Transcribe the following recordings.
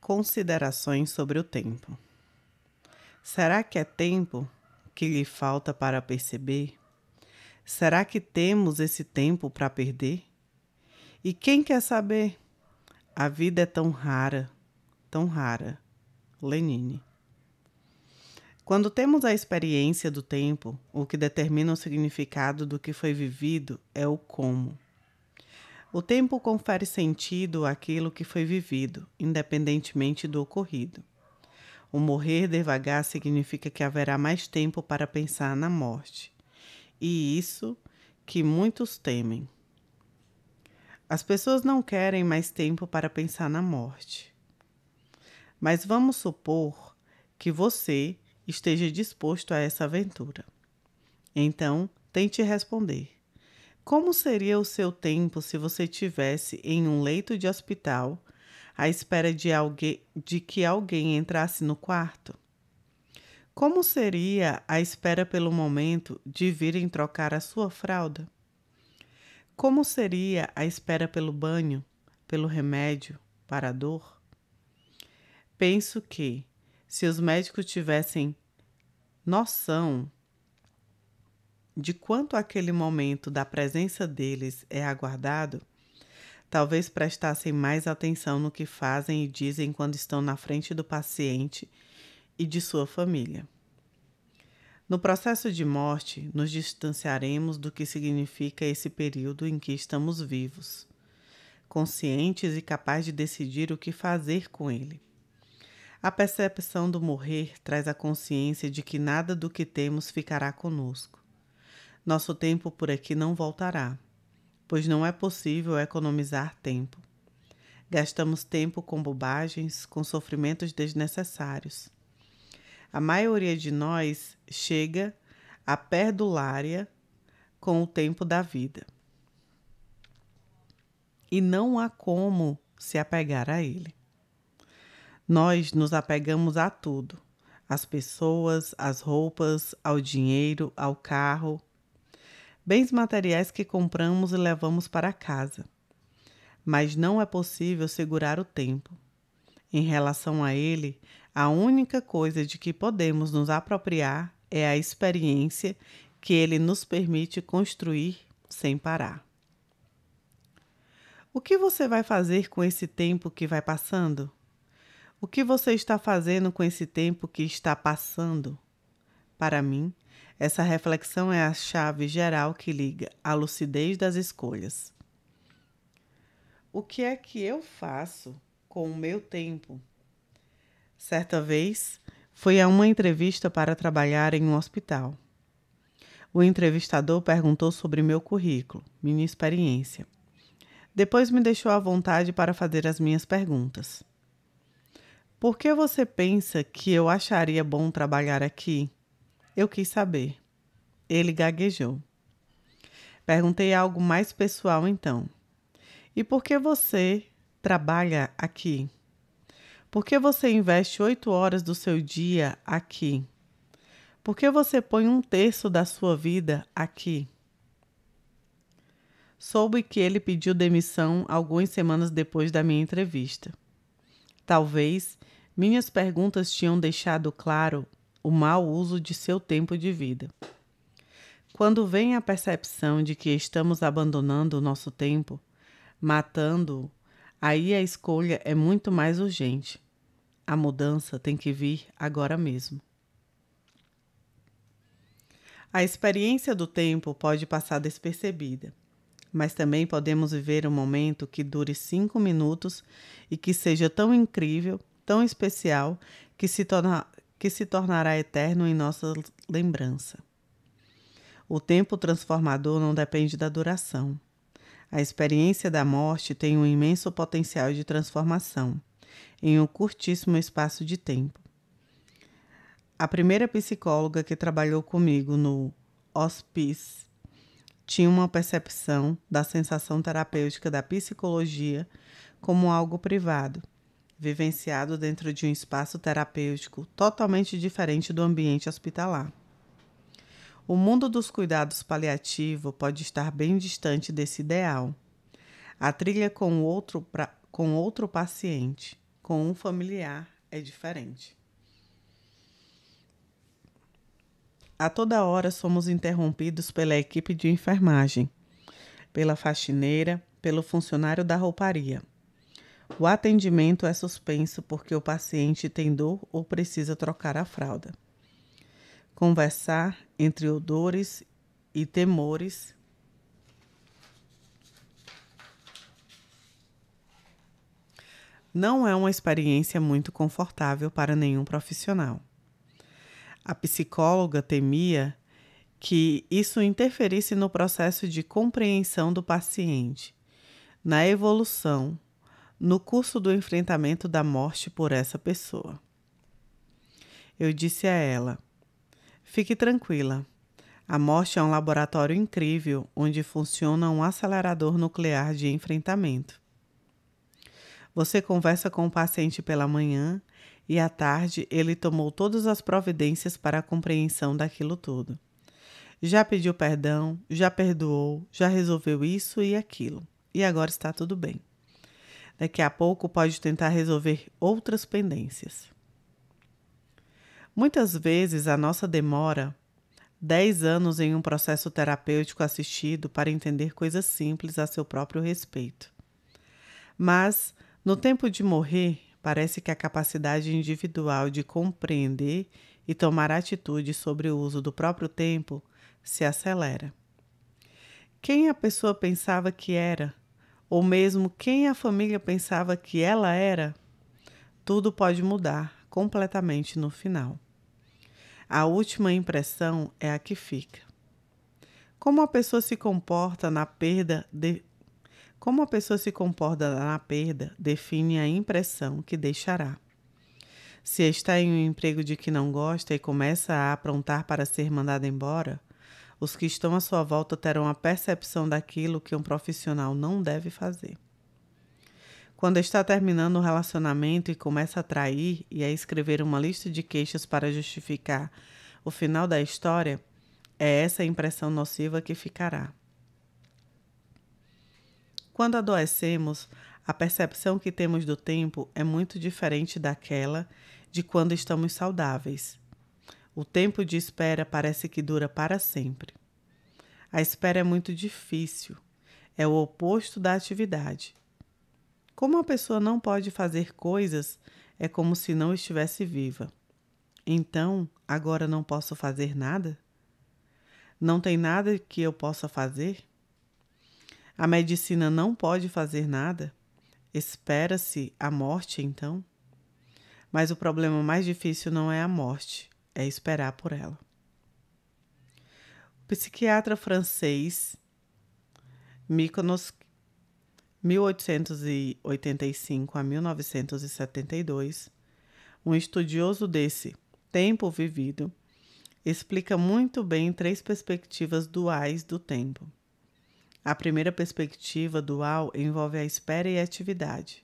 Considerações sobre o tempo. Será que é tempo que lhe falta para perceber? Será que temos esse tempo para perder? E quem quer saber? A vida é tão rara, tão rara. Lenine. Quando temos a experiência do tempo, o que determina o significado do que foi vivido é o como. O tempo confere sentido àquilo que foi vivido, independentemente do ocorrido. O morrer devagar significa que haverá mais tempo para pensar na morte. E isso que muitos temem. As pessoas não querem mais tempo para pensar na morte. Mas vamos supor que você esteja disposto a essa aventura. Então, tente responder. Como seria o seu tempo se você estivesse em um leito de hospital à espera de que alguém entrasse no quarto? Como seria a espera pelo momento de virem trocar a sua fralda? Como seria a espera pelo banho, pelo remédio, para a dor? Penso que, se os médicos tivessem noção de quanto aquele momento da presença deles é aguardado, talvez prestassem mais atenção no que fazem e dizem quando estão na frente do paciente e de sua família. No processo de morte, nos distanciaremos do que significa esse período em que estamos vivos, conscientes e capazes de decidir o que fazer com ele. A percepção do morrer traz a consciência de que nada do que temos ficará conosco. Nosso tempo por aqui não voltará, pois não é possível economizar tempo. Gastamos tempo com bobagens, com sofrimentos desnecessários. A maioria de nós chega à perdulária com o tempo da vida. E não há como se apegar a ele. Nós nos apegamos a tudo, às pessoas, às roupas, ao dinheiro, ao carro, bens materiais que compramos e levamos para casa. Mas não é possível segurar o tempo. Em relação a ele, a única coisa de que podemos nos apropriar é a experiência que ele nos permite construir sem parar. O que você vai fazer com esse tempo que vai passando? O que você está fazendo com esse tempo que está passando? Para mim, essa reflexão é a chave geral que liga a lucidez das escolhas. O que é que eu faço com o meu tempo? Certa vez, fui a uma entrevista para trabalhar em um hospital. O entrevistador perguntou sobre meu currículo, minha experiência. Depois me deixou à vontade para fazer as minhas perguntas. Por que você pensa que eu acharia bom trabalhar aqui? Eu quis saber. Ele gaguejou. Perguntei algo mais pessoal então. E por que você trabalha aqui? Por que você investe 8 horas do seu dia aqui? Por que você põe 1/3 da sua vida aqui? Soube que ele pediu demissão algumas semanas depois da minha entrevista. Talvez minhas perguntas tinham deixado claro o mau uso de seu tempo de vida. Quando vem a percepção de que estamos abandonando o nosso tempo, matando-o, aí a escolha é muito mais urgente. A mudança tem que vir agora mesmo. A experiência do tempo pode passar despercebida, mas também podemos viver um momento que dure 5 minutos e que seja tão incrível, tão especial, que se tornará eterno em nossa lembrança. O tempo transformador não depende da duração. A experiência da morte tem um imenso potencial de transformação em um curtíssimo espaço de tempo. A primeira psicóloga que trabalhou comigo no hospice tinha uma percepção da sensação terapêutica da psicologia como algo privado, vivenciado dentro de um espaço terapêutico totalmente diferente do ambiente hospitalar. O mundo dos cuidados paliativos pode estar bem distante desse ideal. A trilha com outro paciente, com um familiar é diferente. A toda hora somos interrompidos pela equipe de enfermagem, pela faxineira, pelo funcionário da rouparia. O atendimento é suspenso porque o paciente tem dor ou precisa trocar a fralda. Conversar entre odores e temores não é uma experiência muito confortável para nenhum profissional. A psicóloga temia que isso interferisse no processo de compreensão do paciente, na evolução, no curso do enfrentamento da morte por essa pessoa. Eu disse a ela: fique tranquila, a morte é um laboratório incrível onde funciona um acelerador nuclear de enfrentamento. Você conversa com o paciente pela manhã e à tarde ele tomou todas as providências para a compreensão daquilo tudo. Já pediu perdão, já perdoou, já resolveu isso e aquilo. E agora está tudo bem. Daqui a pouco pode tentar resolver outras pendências. Muitas vezes a nossa demora 10 anos em um processo terapêutico assistido para entender coisas simples a seu próprio respeito. Mas, no tempo de morrer, parece que a capacidade individual de compreender e tomar atitude sobre o uso do próprio tempo se acelera. Quem a pessoa pensava que era, ou mesmo quem a família pensava que ela era, tudo pode mudar completamente no final. A última impressão é a que fica. Como a pessoa se comporta na perda define a impressão que deixará. Se está em um emprego de que não gosta e começa a aprontar para ser mandado embora, os que estão à sua volta terão a percepção daquilo que um profissional não deve fazer. Quando está terminando um relacionamento e começa a trair e a escrever uma lista de queixas para justificar o final da história, é essa a impressão nociva que ficará. Quando adoecemos, a percepção que temos do tempo é muito diferente daquela de quando estamos saudáveis. O tempo de espera parece que dura para sempre. A espera é muito difícil, é o oposto da atividade. Como a pessoa não pode fazer coisas, é como se não estivesse viva. Então, agora não posso fazer nada? Não tem nada que eu possa fazer? A medicina não pode fazer nada? Espera-se a morte, então? Mas o problema mais difícil não é a morte, é esperar por ela. O psiquiatra francês Mykonos, 1885 a 1972, um estudioso desse tempo vivido, explica muito bem 3 perspectivas duais do tempo. A primeira perspectiva dual envolve a espera e a atividade.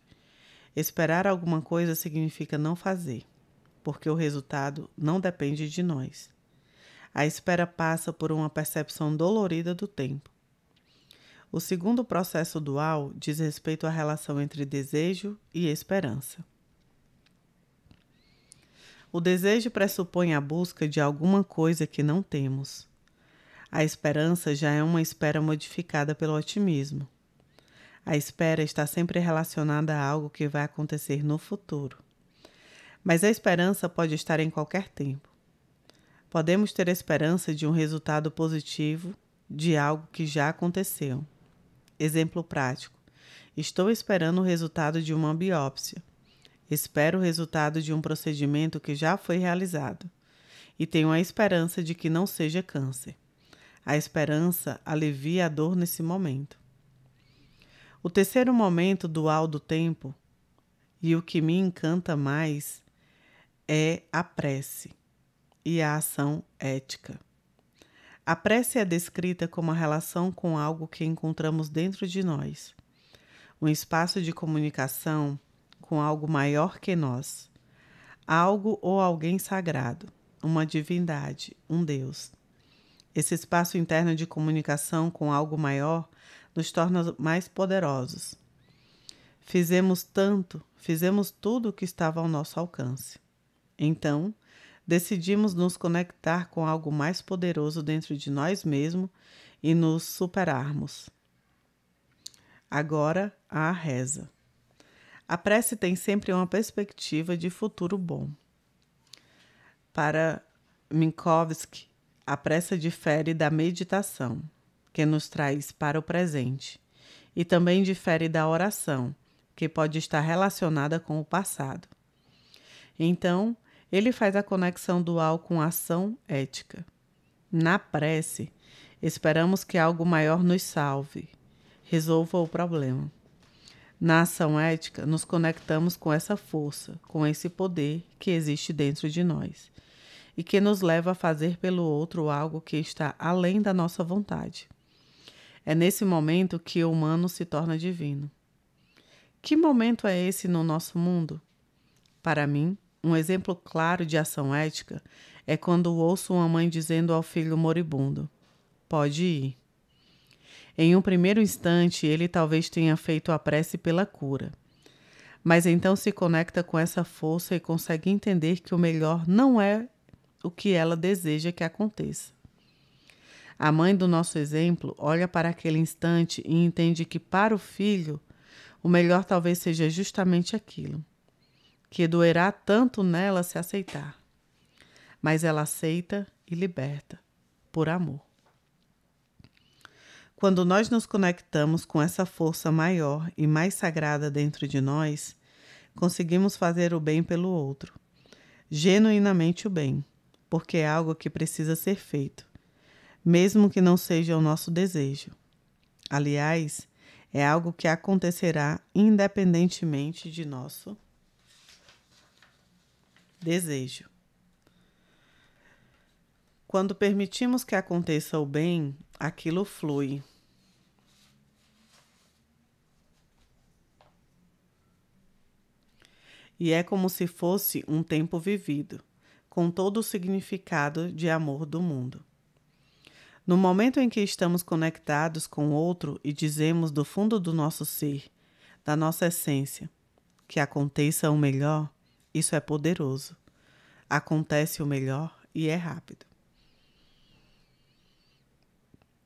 Esperar alguma coisa significa não fazer, porque o resultado não depende de nós. A espera passa por uma percepção dolorida do tempo. O segundo processo dual diz respeito à relação entre desejo e esperança. O desejo pressupõe a busca de alguma coisa que não temos. A esperança já é uma espera modificada pelo otimismo. A espera está sempre relacionada a algo que vai acontecer no futuro. Mas a esperança pode estar em qualquer tempo. Podemos ter esperança de um resultado positivo de algo que já aconteceu. Exemplo prático. Estou esperando o resultado de uma biópsia. Espero o resultado de um procedimento que já foi realizado. E tenho a esperança de que não seja câncer. A esperança alivia a dor nesse momento. O terceiro momento dual do tempo, e o que me encanta mais, é a prece e a ação ética. A prece é descrita como a relação com algo que encontramos dentro de nós, um espaço de comunicação com algo maior que nós, algo ou alguém sagrado, uma divindade, um Deus. Esse espaço interno de comunicação com algo maior nos torna mais poderosos. fizemos tudo o que estava ao nosso alcance. Então, decidimos nos conectar com algo mais poderoso dentro de nós mesmos e nos superarmos. Agora, a reza. A prece tem sempre uma perspectiva de futuro bom. Para Minkowski, a prece difere da meditação, que nos traz para o presente, e também difere da oração, que pode estar relacionada com o passado. Então, ele faz a conexão dual com a ação ética. Na prece, esperamos que algo maior nos salve, resolva o problema. Na ação ética, nos conectamos com essa força, com esse poder que existe dentro de nós e que nos leva a fazer pelo outro algo que está além da nossa vontade. É nesse momento que o humano se torna divino. Que momento é esse no nosso mundo? Para mim, um exemplo claro de ação ética é quando ouço uma mãe dizendo ao filho moribundo: "Pode ir." Em um primeiro instante, ele talvez tenha feito a prece pela cura, mas então se conecta com essa força e consegue entender que o melhor não é o que ela deseja que aconteça. A mãe do nosso exemplo olha para aquele instante e entende que para o filho, o melhor talvez seja justamente aquilo, que doerá tanto nela se aceitar. Mas ela aceita e liberta, por amor. Quando nós nos conectamos com essa força maior e mais sagrada dentro de nós, conseguimos fazer o bem pelo outro, genuinamente o bem, porque é algo que precisa ser feito, mesmo que não seja o nosso desejo. Aliás, é algo que acontecerá independentemente de nosso desejo. Quando permitimos que aconteça o bem, aquilo flui. E é como se fosse um tempo vivido, com todo o significado de amor do mundo. No momento em que estamos conectados com o outro e dizemos do fundo do nosso ser, da nossa essência, que aconteça o melhor, isso é poderoso. Acontece o melhor e é rápido.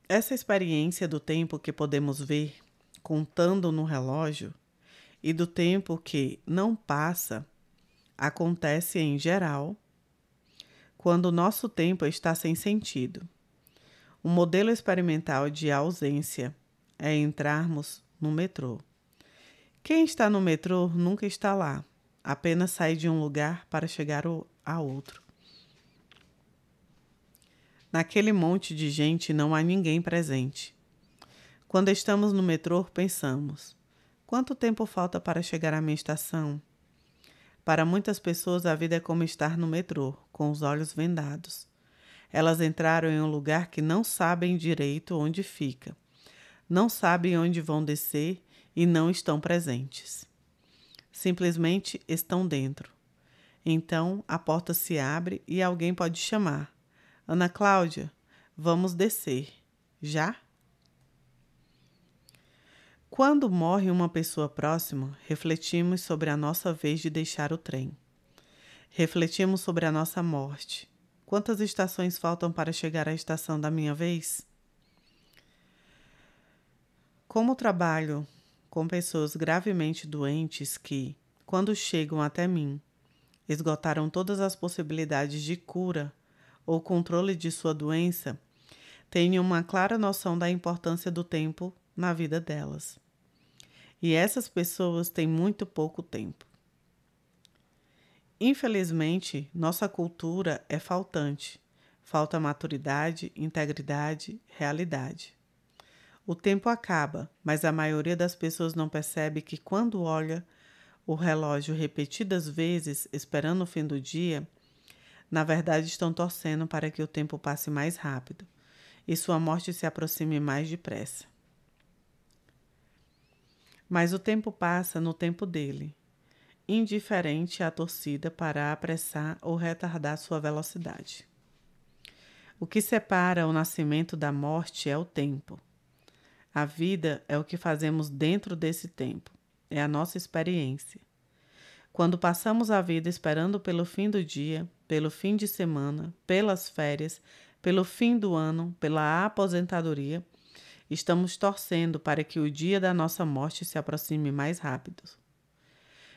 Essa experiência do tempo que podemos ver contando no relógio e do tempo que não passa acontece em geral quando o nosso tempo está sem sentido. Um modelo experimental de ausência é entrarmos no metrô. Quem está no metrô nunca está lá, apenas sai de um lugar para chegar a outro. Naquele monte de gente não há ninguém presente. Quando estamos no metrô, pensamos: quanto tempo falta para chegar à minha estação? Para muitas pessoas, a vida é como estar no metrô, com os olhos vendados. Elas entraram em um lugar que não sabem direito onde fica, não sabem onde vão descer e não estão presentes. Simplesmente estão dentro. Então, a porta se abre e alguém pode chamar: Ana Cláudia, vamos descer. Já? Quando morre uma pessoa próxima, refletimos sobre a nossa vez de deixar o trem. Refletimos sobre a nossa morte. Quantas estações faltam para chegar à estação da minha vez? Como trabalho com pessoas gravemente doentes que, quando chegam até mim, esgotaram todas as possibilidades de cura ou controle de sua doença, tenho uma clara noção da importância do tempo na vida delas. E essas pessoas têm muito pouco tempo. Infelizmente, nossa cultura é faltante. Falta maturidade, integridade, realidade. O tempo acaba, mas a maioria das pessoas não percebe que quando olha o relógio repetidas vezes, esperando o fim do dia, na verdade estão torcendo para que o tempo passe mais rápido e sua morte se aproxime mais depressa. Mas o tempo passa no tempo dele, indiferente à torcida para apressar ou retardar sua velocidade. O que separa o nascimento da morte é o tempo. A vida é o que fazemos dentro desse tempo, é a nossa experiência. Quando passamos a vida esperando pelo fim do dia, pelo fim de semana, pelas férias, pelo fim do ano, pela aposentadoria, estamos torcendo para que o dia da nossa morte se aproxime mais rápido.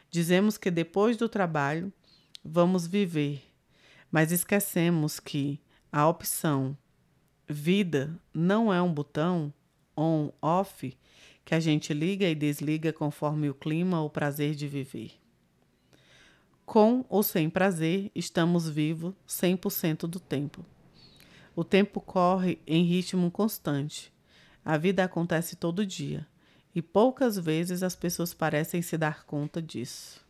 Dizemos que depois do trabalho vamos viver, mas esquecemos que a opção vida não é um botão on/off que a gente liga e desliga conforme o clima ou prazer de viver. Com ou sem prazer, estamos vivos 100% do tempo. O tempo corre em ritmo constante. A vida acontece todo dia e poucas vezes as pessoas parecem se dar conta disso.